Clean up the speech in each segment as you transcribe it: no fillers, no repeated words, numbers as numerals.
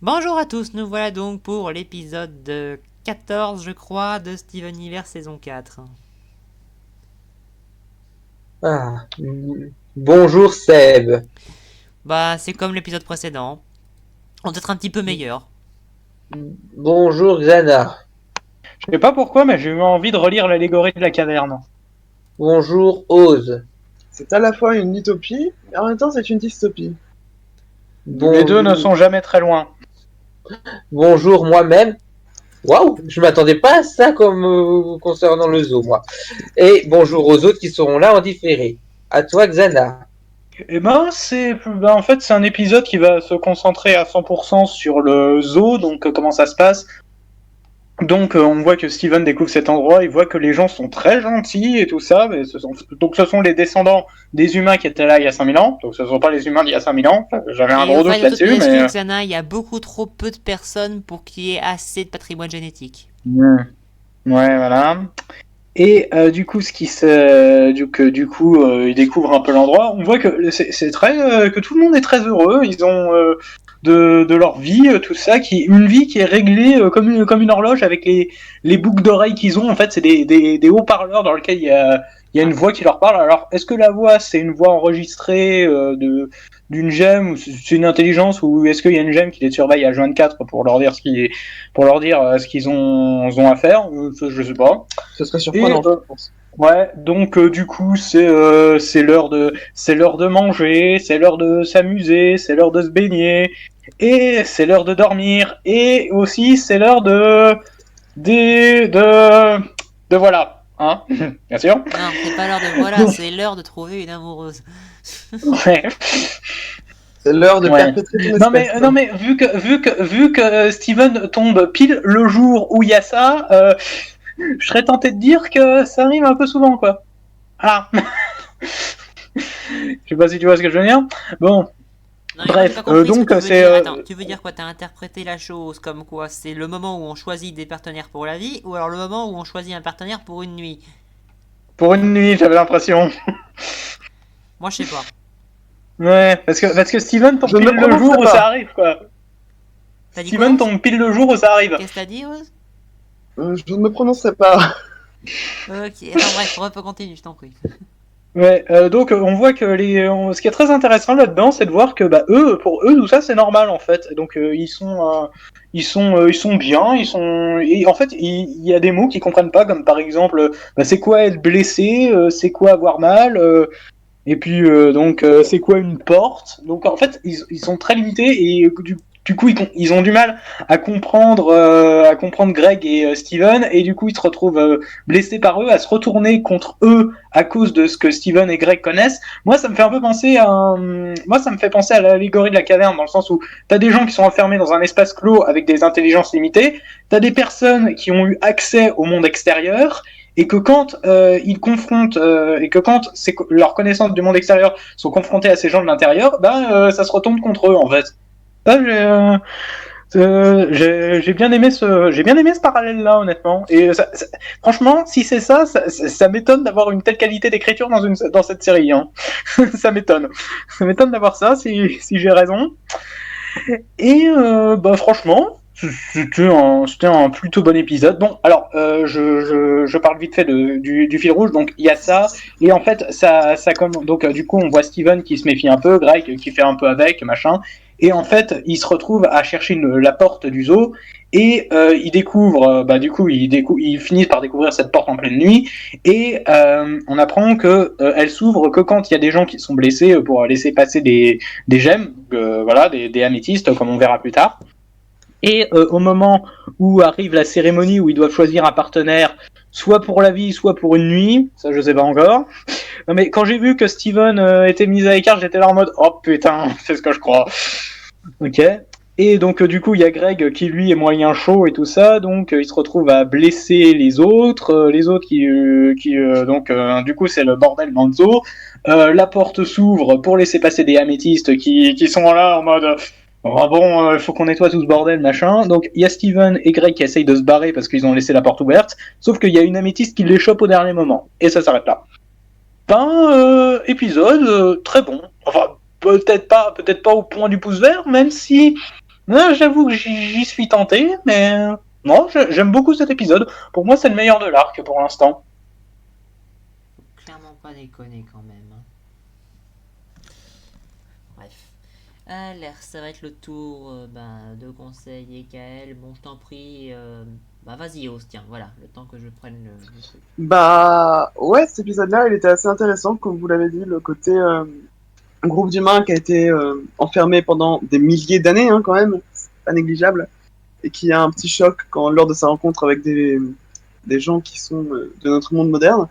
Bonjour à tous, nous voilà donc pour l'épisode 14, je crois, de Steven Universe saison 4. Bonjour Seb. Bah, c'est comme l'épisode précédent, peut-être un petit peu meilleur. Bonjour Xana. Je sais pas pourquoi, mais j'ai eu envie de relire l'allégorie de la caverne. Bonjour Oz. C'est à la fois une utopie, et en même temps c'est une dystopie. Les deux ne sont jamais très loin. Bonjour moi-même. Waouh, je m'attendais pas à ça comme concernant le zoo, moi. Et bonjour aux autres qui seront là en différé. À toi Xana. Et en fait, c'est un épisode qui va se concentrer à 100% sur le zoo, donc comment ça se passe. Donc on voit que Steven découvre cet endroit, il voit que les gens sont très gentils et tout ça, mais ce sont les descendants des humains qui étaient là il y a 5000 ans, donc ce ne sont pas les humains d'il y a 5000 ans, j'avais un Et gros au doute final, de toute là-dessus, mais... Xana, il y a beaucoup trop peu de personnes pour qu'il y ait assez de patrimoine génétique. Ouais, voilà. Et du coup, il découvre un peu l'endroit. On voit que c'est très que tout le monde est très heureux. Ils ont de leur vie, tout ça, une vie qui est réglée comme une horloge avec les boucles d'oreilles qu'ils ont. En fait, c'est des haut-parleurs dans lesquels il y a une voix qui leur parle. Alors, est-ce que la voix c'est une voix enregistrée d'une gemme, ou c'est une intelligence, ou est-ce qu'il y a une gemme qui les surveille à H24 pour leur dire ce qu'ils ont à faire? Je sais pas. Ce serait surprenant, je pense. Ouais, donc du coup c'est l'heure de manger, c'est l'heure de s'amuser, c'est l'heure de se baigner et c'est l'heure de dormir et aussi c'est l'heure de voilà, hein, bien sûr. Non, c'est pas l'heure de voilà, c'est l'heure de trouver une amoureuse. Ouais. C'est l'heure de Ouais. perpétrer ton espèce. Non mais vu que Steven tombe pile le jour où il y a ça, je serais tenté de dire que ça arrive un peu souvent quoi. Ah. Je sais pas si tu vois ce que je veux dire. Bon. Non, Bref, j'ai pas compris donc ce que tu veux c'est... dire. Attends, tu veux dire quoi? T'as interprété la chose comme quoi? C'est le moment où on choisit des partenaires pour la vie, ou alors le moment où on choisit un partenaire pour une nuit? Pour une nuit, j'avais l'impression. Moi, je sais pas. Ouais, parce que Steven tombe Je ne pile me le jour prononcerai où pas. ça arrive, quoi. T'as dit quoi, Steven Oz? tombe pile le jour où ça arrive. Qu'est-ce que t'as dit, Oz? Je ne me prononcerai pas. Ok, enfin bref, continue, je t'en prie. Ouais, donc on voit que ce qui est très intéressant là-dedans, c'est de voir que pour eux, tout ça, c'est normal en fait. Donc ils sont bien, et en fait, il y a des mots qu'ils comprennent pas, comme par exemple, c'est quoi être blessé, c'est quoi avoir mal. Et puis c'est quoi une porte? Donc en fait ils sont très limités et du coup ils ont du mal à comprendre Greg et Steven, et du coup ils se retrouvent blessés par eux, à se retourner contre eux à cause de ce que Steven et Greg connaissent. Moi ça me fait un peu penser moi ça me fait penser à l'allégorie de la caverne, dans le sens où t'as des gens qui sont enfermés dans un espace clos avec des intelligences limitées, t'as des personnes qui ont eu accès au monde extérieur, et que quand ils confrontent et que quand leurs connaissances du monde extérieur sont confrontées à ces gens de l'intérieur, ça se retourne contre eux en fait. Ça, j'ai bien aimé ce parallèle là, honnêtement. Et franchement, si c'est ça m'étonne d'avoir une telle qualité d'écriture dans cette série, hein. Ça m'étonne d'avoir ça, si j'ai raison. Et franchement, c'était un plutôt bon épisode. Bon, alors je parle vite fait du fil rouge. Donc il y a ça, et en fait ça comme donc du coup on voit Steven qui se méfie un peu, Greg qui fait un peu avec machin, et en fait il se retrouve à chercher la porte du zoo, et il découvre ils finissent par découvrir cette porte en pleine nuit, et on apprend que elle s'ouvre que quand il y a des gens qui sont blessés, pour laisser passer des gemmes, voilà, des améthystes, comme on verra plus tard. Et au moment où arrive la cérémonie où ils doivent choisir un partenaire, soit pour la vie, soit pour une nuit, ça je sais pas encore. Non, mais quand j'ai vu que Steven était mis à l'écart, j'étais là en mode oh putain, c'est ce que je crois. Ok. Et donc du coup il y a Greg qui lui est moyen chaud et tout ça, donc il se retrouve à blesser les autres du coup c'est le bordel dans le zoo. La porte s'ouvre pour laisser passer des améthystes qui sont là en mode ah bon, il faut qu'on nettoie tout ce bordel, machin. Donc il y a Steven et Greg qui essayent de se barrer parce qu'ils ont laissé la porte ouverte, sauf qu'il y a une améthyste qui les chope au dernier moment, et ça s'arrête là. Épisode très bon. Enfin, peut-être pas au point du pouce vert, même si J'avoue que j'y suis tenté, mais non, j'aime beaucoup cet épisode. Pour moi, c'est le meilleur de l'arc pour l'instant. Faut clairement pas déconner quand même. Hein. Bref. Alors, ça va être le tour de Conseil et Kael. Bon, je t'en prie. Vas-y, Ose, tiens, voilà, le temps que je prenne le truc. Bah ouais, cet épisode-là, il était assez intéressant, comme vous l'avez dit, le côté un groupe d'humains qui a été enfermé pendant des milliers d'années, hein, quand même, c'est pas négligeable, et qui a un petit choc quand lors de sa rencontre avec des gens qui sont de notre monde moderne.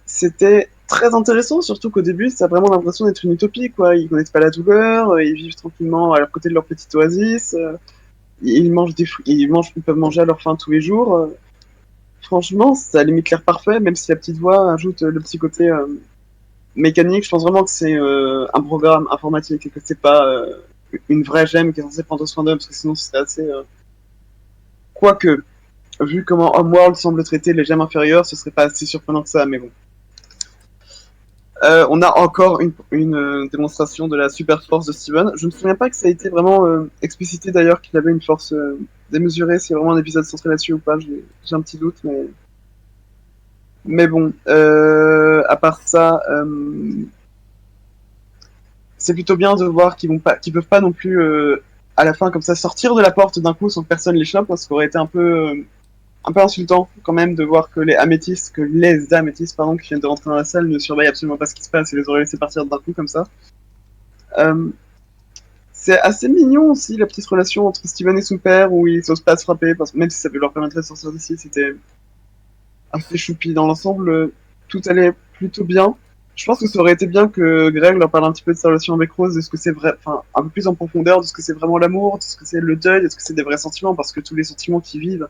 C'était très intéressant, surtout qu'au début, ça a vraiment l'impression d'être une utopie, quoi. Ils connaissent pas la douleur, ils vivent tranquillement à côté de leur petite oasis, ils mangent des fruits, ils peuvent manger à leur faim tous les jours. Franchement, ça a limite l'air parfait, même si la petite voix ajoute le petit côté mécanique. Je pense vraiment que c'est un programme informatique et que c'est pas une vraie gemme qui est censée prendre soin d'eux, parce que sinon c'est assez. Quoique, vu comment Homeworld semble traiter les gemmes inférieures, ce serait pas assez surprenant que ça, mais bon. On a encore une démonstration de la super force de Steven. Je ne me souviens pas que ça a été vraiment explicité d'ailleurs qu'il avait une force démesurée. C'est vraiment un épisode centré là-dessus ou pas, j'ai un petit doute, mais bon, à part ça, c'est plutôt bien de voir qu'ils peuvent pas non plus à la fin comme ça sortir de la porte d'un coup sans que personne les chope, parce qu'on aurait été un peu insultant quand même de voir que les améthystes pardon, qui viennent de rentrer dans la salle ne surveillent absolument pas ce qui se passe et les auraient laissés partir d'un coup comme ça. Euh, c'est assez mignon aussi la petite relation entre Steven et son père où ils n'osent pas se frapper, parce que même si ça leur permettrait de sortir d'ici, c'était assez choupi. Dans l'ensemble, tout allait plutôt bien. Je pense que ça aurait été bien que Greg leur parle un petit peu de sa relation avec Rose, de ce que c'est vrai, enfin, un peu plus en profondeur, de ce que c'est vraiment l'amour, de ce que c'est le deuil, de ce que c'est des vrais sentiments, parce que tous les sentiments qu'ils vivent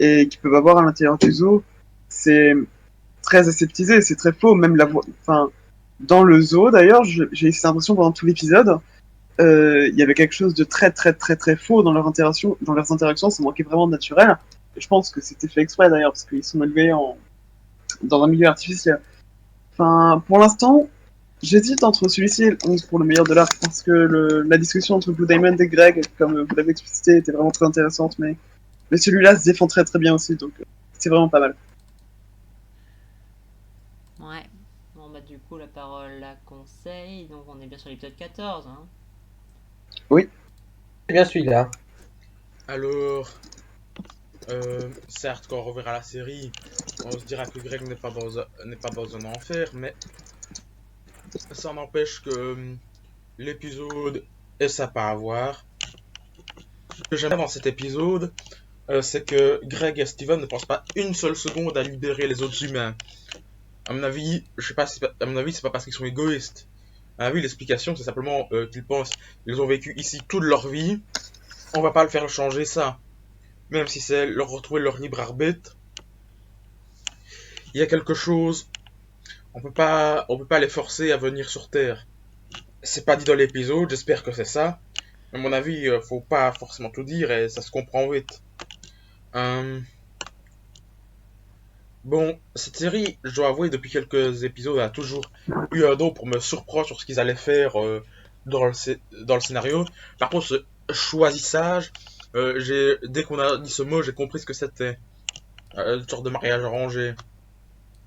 et qu'ils peuvent avoir à l'intérieur du zoo, c'est très aseptisé, c'est très faux, même la voix, enfin, dans le zoo d'ailleurs, j'ai eu cette impression pendant tout l'épisode, il y avait quelque chose de très très très très faux dans dans leurs interactions, ça manquait vraiment de naturel. Et je pense que c'était fait exprès d'ailleurs, parce qu'ils sont élevés dans un milieu artificiel. Enfin, pour l'instant, j'hésite entre celui-ci et le 11 pour le meilleur de l'arc, parce que la discussion entre Blue Diamond et Greg, comme vous l'avez explicité, était vraiment très intéressante, mais celui-là se défend très très bien aussi, donc c'est vraiment pas mal. Ouais. Bon, du coup, la parole à Conseil. Donc, on est bien sur l'épisode 14. Hein. Oui, c'est bien celui-là. Alors, certes, quand on reverra la série, on se dira que Greg n'est pas dans un enfer, mais ça n'empêche que l'épisode est sympa à voir. Ce que j'aime bien dans cet épisode, c'est que Greg et Steven ne pensent pas une seule seconde à libérer les autres humains. À mon avis, je sais pas, à mon avis, c'est pas parce qu'ils sont égoïstes. À mon avis, l'explication, c'est simplement qu'ils pensent qu'ils ont vécu ici toute leur vie. On va pas le faire changer ça. Même si c'est leur retrouver leur libre arbitre. Il y a quelque chose. On peut pas les forcer à venir sur Terre. C'est pas dit dans l'épisode, j'espère que c'est ça. À mon avis, faut pas forcément tout dire et ça se comprend vite. Bon, cette série, je dois avouer, depuis quelques épisodes, a toujours eu un don pour me surprendre sur ce qu'ils allaient faire dans le scénario. Par contre, ce choisissage, dès qu'on a dit ce mot, j'ai compris ce que c'était. Une sorte de mariage arrangé.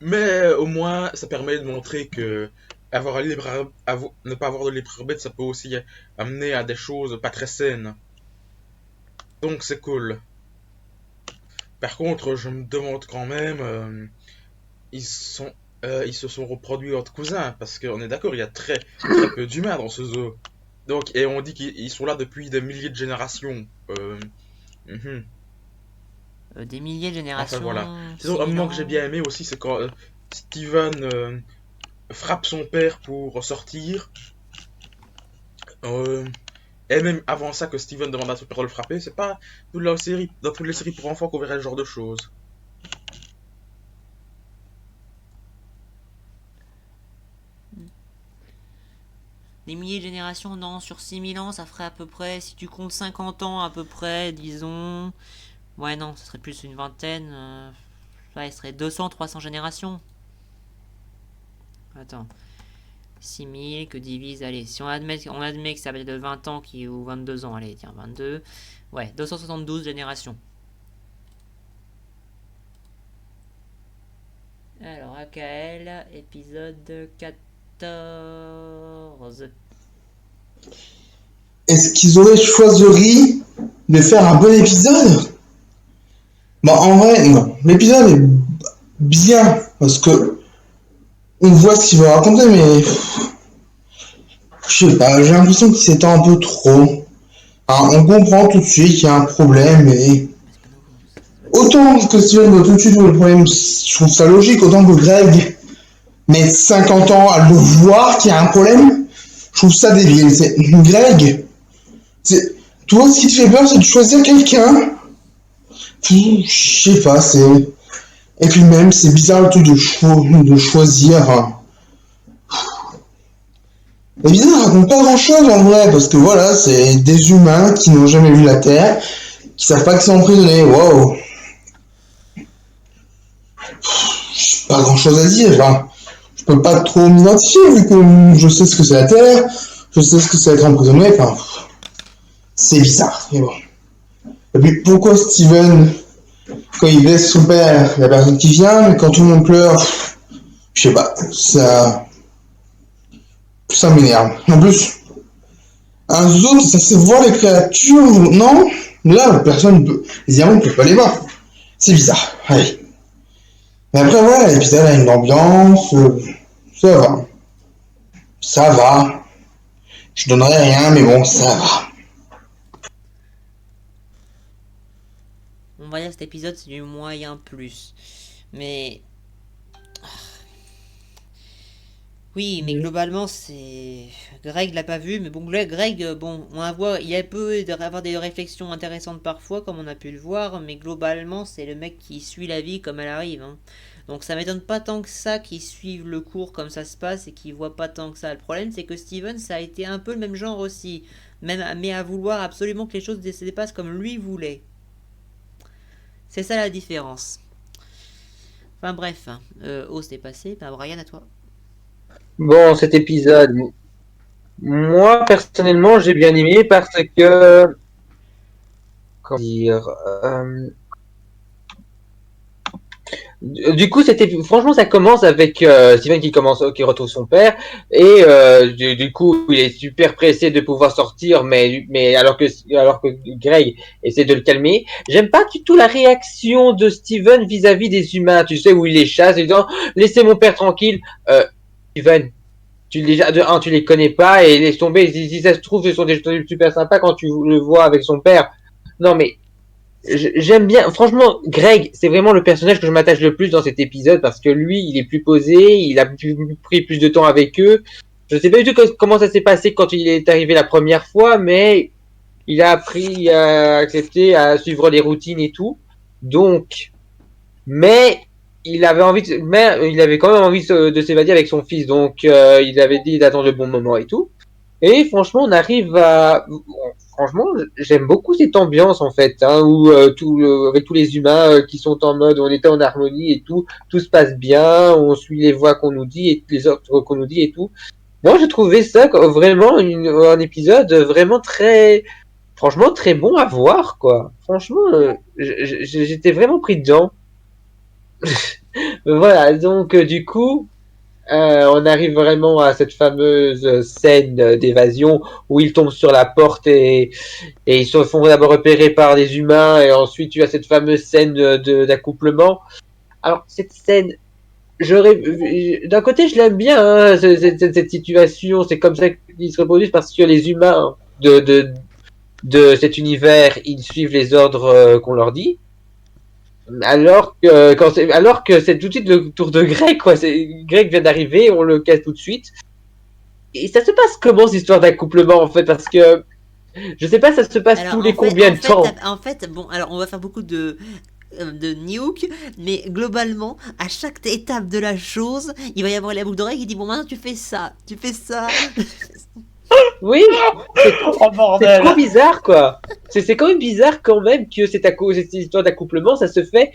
Mais au moins, ça permet de montrer que ne pas avoir de libre arbitre, ça peut aussi amener à des choses pas très saines. Donc c'est cool. Par contre, je me demande quand même, ils sont, ils se sont reproduits entre cousins, parce qu'on est d'accord, il y a très peu d'humains dans ce zoo. Donc, et on dit qu'ils sont là depuis des milliers de générations. Mhm. Des milliers de Enfin générations. voilà. Sinon, un moment que j'ai bien aimé aussi, c'est quand Steven frappe son père pour sortir. Euh, et même avant ça que Steven demande à son père de le frapper, c'est pas dans toutes les séries pour enfants qu'on verrait ce genre de choses. Des milliers de générations, non, sur 6000 ans, ça ferait à peu près, si tu comptes 50 ans à peu près, disons. Ouais, non, ça serait plus une vingtaine. Ouais, ce serait 200, 300 générations. Attends. 6000 que divise, allez, si on admet que ça va être de 20 ans ou 22 ans, allez, tiens, 22, ouais, 272 générations. Alors, AKL, épisode 14. Est-ce qu'ils auraient choisi de faire un bon épisode? Bah en vrai, non. L'épisode est bien, parce que on voit ce qu'il veut raconter, mais je sais pas, j'ai l'impression qu'il s'étend un peu trop. Alors, on comprend tout de suite qu'il y a un problème, et autant que Steven voit tout de suite où le problème, je trouve ça logique, autant que Greg met 50 ans à le voir qu'il y a un problème, je trouve ça débile. C'est Greg, toi, ce qui te fait peur, c'est de choisir quelqu'un. Je sais pas, c'est. Et puis même, c'est bizarre le truc de choisir. L'épisode ne raconte pas grand chose en vrai, parce que voilà, c'est des humains qui n'ont jamais vu la Terre, qui savent pas que c'est emprisonné. Waouh! Pas grand chose à dire. Enfin, je peux pas trop m'identifier vu que je sais ce que c'est la Terre, je sais ce que c'est être emprisonné. Enfin, c'est bizarre. Mais bon. Et puis pourquoi Steven, quand il blesse son père, il y a personne qui vient, mais quand tout le monde pleure, je sais pas, ça m'énerve. En plus, un zoo, ça c'est voir les créatures, non? Là, personne peut, les animaux ne peuvent pas les voir. C'est bizarre. Allez. Mais après, voilà, l'épisode a une ambiance, ça va. Ça va. Je donnerai rien, mais bon, ça va. On va dire cet épisode c'est du moyen plus. Mais... Oui, mais globalement c'est... Greg l'a pas vu, mais bon, Greg, bon, on voit, il peut avoir des réflexions intéressantes parfois, comme on a pu le voir, mais globalement c'est le mec qui suit la vie comme elle arrive. Hein. Donc ça m'étonne pas tant que ça qu'il suive le cours comme ça se passe et qu'il voit pas tant que ça. Le problème c'est que Steven, ça a été un peu le même genre aussi, mais à vouloir absolument que les choses se dépassent comme lui voulait. C'est ça la différence. Enfin bref, c'était passé. Ben, Brian, à toi. Bon, cet épisode, moi personnellement, j'ai bien aimé parce que, comment dire, du coup, franchement, ça commence avec Steven qui retrouve son père et du coup, il est super pressé de pouvoir sortir, mais alors que Greg essaie de le calmer. J'aime pas du tout la réaction de Steven vis-à-vis des humains. Tu sais où il les chasse, et disant laissez mon père tranquille. Steven, tu les connais pas et laisse tomber. Si ça se trouve, ils sont des super sympas quand tu le vois avec son père. Non mais j'aime bien, franchement, Greg, c'est vraiment le personnage que je m'attache le plus dans cet épisode parce que lui, il est plus posé, il a pris plus de temps avec eux. Je sais pas du tout comment ça s'est passé quand il est arrivé la première fois, mais il a appris à accepter, à suivre les routines et tout. Donc, mais il avait quand même envie de s'évader avec son fils, donc il avait dit d'attendre le bon moment et tout. Et franchement, on arrive à... Franchement, j'aime beaucoup cette ambiance en fait, hein, où avec tous les humains qui sont en mode, on était en harmonie et tout se passe bien, on suit les voix qu'on nous dit et les ordres qu'on nous dit et tout. Moi, je trouvais ça vraiment un épisode vraiment franchement très bon à voir quoi. Franchement, j'étais vraiment pris dedans. Voilà, donc du coup. On arrive vraiment à cette fameuse scène d'évasion où ils tombent sur la porte et ils se font d'abord repérer par des humains et ensuite tu as cette fameuse scène d'accouplement. Alors cette scène, d'un côté je l'aime bien, hein, cette situation, c'est comme ça qu'ils se reproduisent parce que les humains de cet univers, ils suivent les ordres qu'on leur dit. Alors que c'est tout de suite le tour de Greg, quoi. Greg vient d'arriver, on le casse tout de suite. Et ça se passe comment cette histoire d'accouplement en fait? Parce que je sais pas, ça se passe tous les combien de temps? En fait, bon, alors on va faire beaucoup de nuke, mais globalement, à chaque étape de la chose, il va y avoir la boucle d'oreille qui dit bon maintenant tu fais ça. Oui, c'est Oh c'est bordel. trop bizarre, quoi. C'est quand même bizarre quand même que cette histoire d'accouplement, ça se fait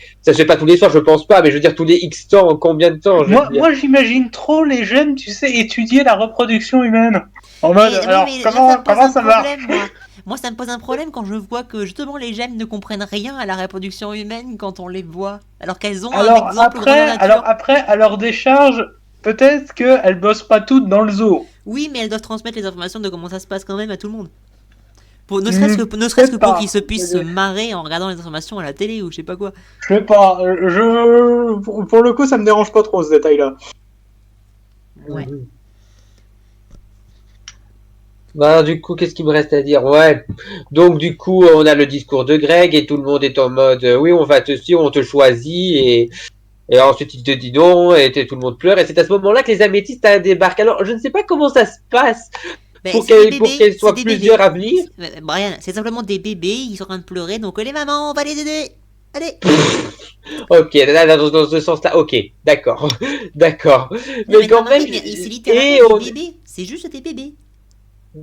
pas tous les soirs, je pense pas, mais je veux dire tous les X temps, combien de temps, je veux dire. Moi j'imagine trop les jeunes, tu sais, étudier la reproduction humaine. En mode, Mais, oui, alors, mais moi, ça me pose comment un ça marche? problème, moi. Moi, ça me pose un problème quand je vois que justement les gemmes ne comprennent rien à la reproduction humaine quand on les voit, alors qu'elles ont un exemple grandeur nature. Après, à leur décharge, peut-être qu'elles bossent pas toutes dans le zoo. Oui, mais elles doivent transmettre les informations de comment ça se passe quand même à tout le monde. Pour, ne Hmm, serait-ce que peut-être pour pas. qu'ils se puissent se marrer en regardant les informations à la télé ou je sais pas quoi. Je sais pas, pour le coup, ça me dérange pas trop ce détail-là. Ouais. Mhm. Bah, du coup, qu'est-ce qu'il me reste à dire? Ouais. Donc, du coup, on a le discours de Greg et tout le monde est en mode, oui, on va te suivre, on te choisit et ensuite il te dit non et tout le monde pleure et c'est à ce moment-là que les améthystes débarquent. Alors, je ne sais pas comment ça se passe Ben, pour c'est des pour bébés, qu'elles c'est soient des plusieurs bébés. à venir. Brian, c'est simplement des bébés, ils sont en train de pleurer, donc les mamans, on va les aider. Allez. Ok, là, dans ce sens-là, ok, d'accord, d'accord. Non, Mais mais quand même, mais c'est littéralement et des on, bébés. C'est juste des bébés.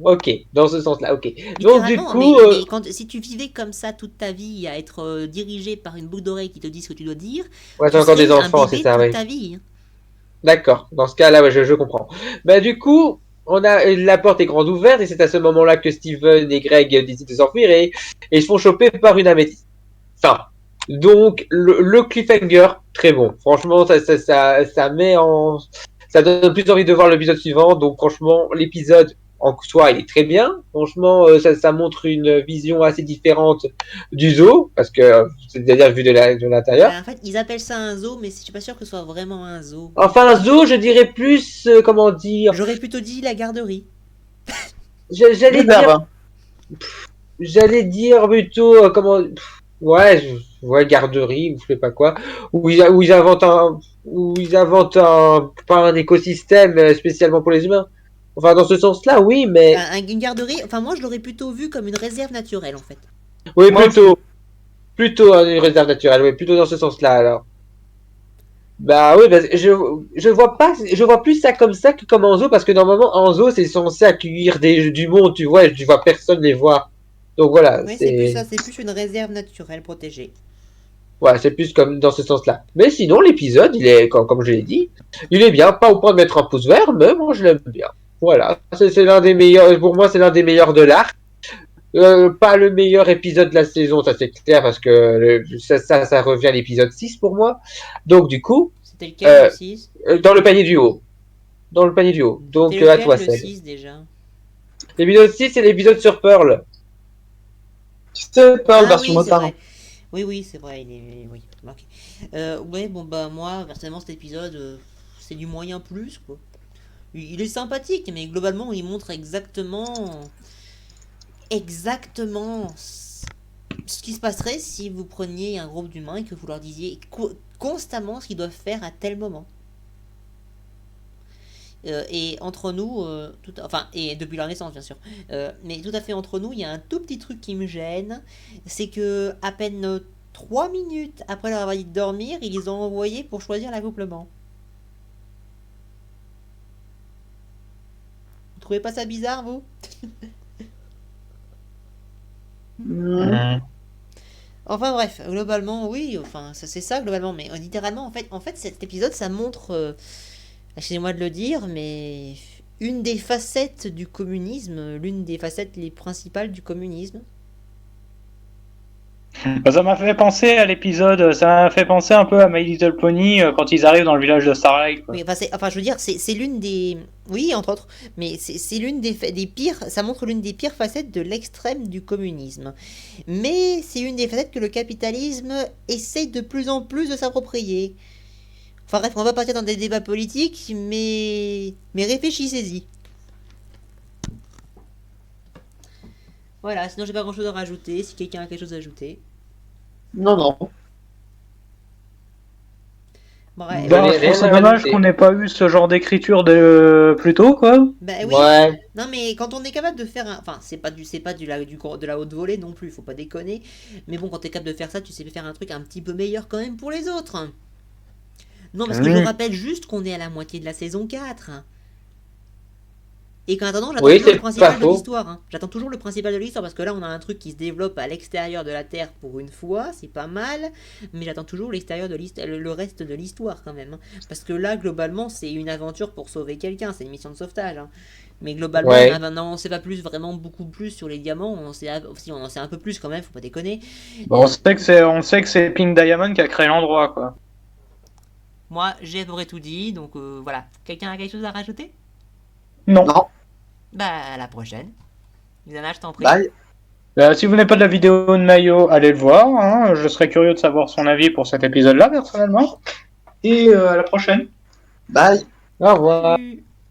ok, dans ce sens-là, ok. Donc du Littéralement, coup, mais si tu vivais comme ça toute ta vie, à être dirigé par une boucle d'oreille qui te dit ce que tu dois dire, ouais, c'est tu encore des serais un enfants, c'est bébé ça, toute oui. ta vie. Hein. D'accord. Dans ce cas-là, ouais, je comprends. Bah du coup, on a la porte est grande ouverte et c'est à ce moment-là que Steven et Greg décident de s'enfuir et ils se font choper par une améthyste. Enfin, donc le cliffhanger, très bon. Franchement, ça met en, ça donne plus envie de voir l'épisode suivant. Donc franchement, l'épisode en soi, il est très bien. Franchement, ça montre une vision assez différente du zoo parce que c'est-à-dire vu de l'intérieur. Ben, en fait, ils appellent ça un zoo, mais je suis pas sûr que ce soit vraiment un zoo. Enfin, un zoo, je dirais plus, comment dire, J'aurais plutôt dit la garderie. j'allais Réserve. dire, j'allais dire plutôt, ouais, ouais, garderie, ou je sais pas quoi, où ils inventent pas un écosystème spécialement pour les humains. Enfin, dans ce sens-là, oui, mais, Une garderie, enfin moi je l'aurais plutôt vu comme une réserve naturelle en fait. oui, Moi plutôt une réserve naturelle, oui, plutôt dans ce sens-là, alors. Bah oui, bah, je vois pas, je vois plus ça comme ça que comme en zoo, parce que normalement, en zoo, c'est censé accueillir du monde, tu vois personne les voir. Donc voilà, Oui, c'est plus ça, c'est plus une réserve naturelle protégée. ouais, c'est plus comme dans ce sens-là. Mais sinon, l'épisode, il est, comme je l'ai dit, il est bien, pas au point de mettre un pouce vert, mais moi je l'aime bien. Voilà, c'est l'un des meilleurs, pour moi c'est l'un des meilleurs de l'arc. Pas le meilleur épisode de la saison, ça c'est clair, parce que ça revient à l'épisode 6 pour moi. Donc du coup, C'était lequel euh, le 6? dans le panier du haut. Dans le panier du haut. Donc C'était à toi, lequel le Seb. 6 déjà? L'épisode 6, c'est l'épisode sur Pearl. Tu sais, Pearl Ah version oui, c'est motard. vrai. Oui, c'est vrai, oui, ok. Ouais, bon bah moi, personnellement cet épisode, c'est du moyen plus quoi. Il est sympathique, mais globalement il montre exactement ce qui se passerait si vous preniez un groupe d'humains et que vous leur disiez constamment ce qu'ils doivent faire à tel moment. Et entre nous, et depuis leur naissance bien sûr, mais tout à fait entre nous, il y a un tout petit truc qui me gêne, c'est que à peine 3 minutes après leur avoir dit de dormir, ils les ont envoyés pour choisir l'accouplement. Vous trouvez pas ça bizarre, vous? Enfin bref, globalement, oui, enfin, c'est ça globalement, mais littéralement, en fait, cet épisode, ça montre, excusez-moi de le dire, mais une des facettes du communisme, l'une des facettes les principales du communisme. Ça m'a fait penser à l'épisode, ça m'a fait penser un peu à My Little Pony quand ils arrivent dans le village de Starlight. Quoi. Oui, enfin, je veux dire, c'est l'une des... Oui, entre autres, mais c'est l'une des pires... Ça montre l'une des pires facettes de l'extrême du communisme. Mais c'est une des facettes que le capitalisme essaye de plus en plus de s'approprier. Enfin bref, on va partir dans des débats politiques, mais réfléchissez-y. Voilà, sinon j'ai pas grand chose à rajouter, si quelqu'un a quelque chose à ajouter. Non. Bref. Bah, je Rien trouve ça à dommage rajouter. qu'on n'ait pas eu ce genre d'écriture de plus tôt, quoi. Bah oui. Ouais. Non mais quand on est capable de faire un... Enfin, c'est pas de la haute volée non plus, faut pas déconner. Mais bon, quand t'es capable de faire ça, tu sais faire un truc un petit peu meilleur quand même pour les autres. Non, parce que je rappelle juste qu'on est à la moitié de la saison 4. Et qu'en attendant, j'attends Oui, toujours le c'est principal pas de faux. l'histoire. Hein. J'attends toujours le principal de l'histoire parce que là, on a un truc qui se développe à l'extérieur de la Terre pour une fois, c'est pas mal. Mais j'attends toujours l'extérieur de le reste de l'histoire quand même. Hein. Parce que là, globalement, c'est une aventure pour sauver quelqu'un, c'est une mission de sauvetage. Hein. Mais globalement, Ouais. on n'en sait pas plus, vraiment beaucoup plus sur les diamants. Si on en sait un peu plus quand même, faut pas déconner. Bon, on sait que c'est Pink Diamond qui a créé l'endroit, quoi. Moi, j'ai à peu près tout dit, donc voilà. Quelqu'un a quelque chose à rajouter? Non. Non, Bah, à la prochaine. Xana, je t'en prie. bye. Si vous n'avez pas de la vidéo de Mayo, allez le voir. Hein. Je serais curieux de savoir son avis pour cet épisode-là, personnellement. Et à la prochaine. Bye. Au revoir. Salut.